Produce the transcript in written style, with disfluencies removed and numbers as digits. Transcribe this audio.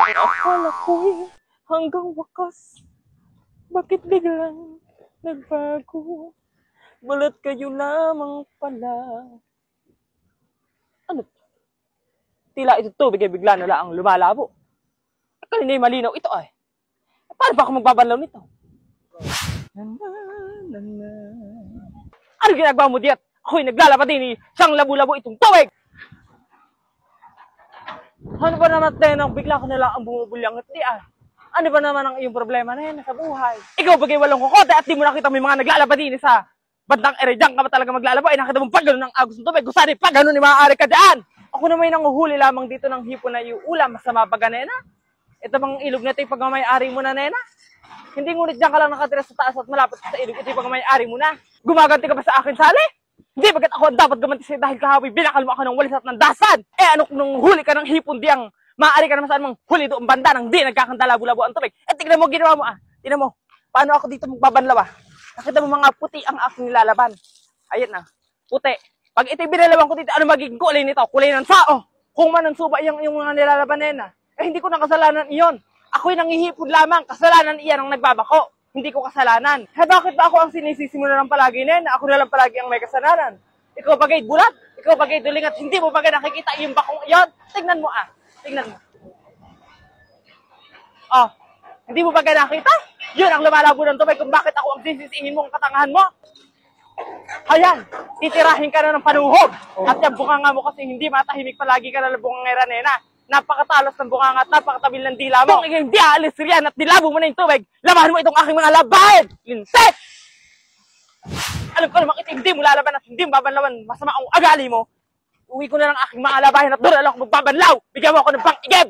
Akala ko'y hanggang wakas, bakit biglang nagbago? Balat kayo lamang pala. Ano? Tila ito tubig ay bigla na lang lumalabo. Kanina'y malinaw ito ay. Paano ba ako magbabanlaw nito? Ano ginagawa mo diyan? Ako'y naglalaba din eh. Siyang labo-labo itong tubig! Ano ba naman tenang bigla ko na lang ang bumubulyang at di ah? Ano ba naman ang iyong problema na yan sa buhay? Ikaw bagay walong kukote at di mo nakita may mga naglalaba din sa bandang ere. Diyan ka ba talaga maglalaba? Ay nakita mong pag gano'n ang agos ng tubig. Kung saan pag gano'n maaari ka dyan! Ako na may nanguhuli lamang dito ng hipon na iuulam. Masama pag nena. Ito bang ilog na ito yung pagmamayari mo na nena? Hindi ngunit diyan ka lang nakatira sa taas at malapit sa ilog. Ito yung pagmamayari mo na. Gumaganti ka ba sa akin sali? Hindi, bagat ako dapat gamanti sa'yo dahil kahapoy binakal mo ako ng walis at ng dasan. Eh ano nung huli ka ng hipon diyang maaari ka naman saan mong huli doon banda nang di nagkakanta-labo-labo ang tubig. Eh tignan mo ginawa mo ah. Tignan mo, paano ako dito magbabanlaw ah. Nakita mo mga puti ang aking nilalaban. Ayan na, puti. Pag ito'y binalaban ko dito, ano magiging kulay nito? Kulay ng sao. Kung man ang suba yung mga nilalaban na yan ah. Eh hindi ko na kasalanan iyon. Ako'y nangihipon lamang, kasalanan iyan ang nagbabako. Hindi ko kasalanan. Eh bakit ba ako ang sinisisi mo na lang palagi na ako na lang palagi ang may kasalanan? Ikaw bagay bulat, ikaw bagay duling at hindi mo bagay nakikita yung bakong iyon. Tingnan mo ah, tingnan mo. Oh, hindi mo bagay nakita? Yun ang lumalabo ng tubig kung bakit ako ang sisisihin mo ang katangahan mo. Ayan, titirahin ka na ng panuhog. At yung bunganga mo kasi hindi matahimik palagi ka na ng bungangera nena. Napakatalas ng bunganga at napakatabil ng dila mo. Kung hindi aalis riyan at dilabo mo na yung tubig, labahan mo itong aking mga labahin! Linset! Alam ko naman ito, hindi mo lalaban at hindi mo babanlawan. Masama ang agali mo. Uwi ko na lang aking mga labahin at doon lang ako magbabanlaw. Bigyan mo ako ng pang-igib!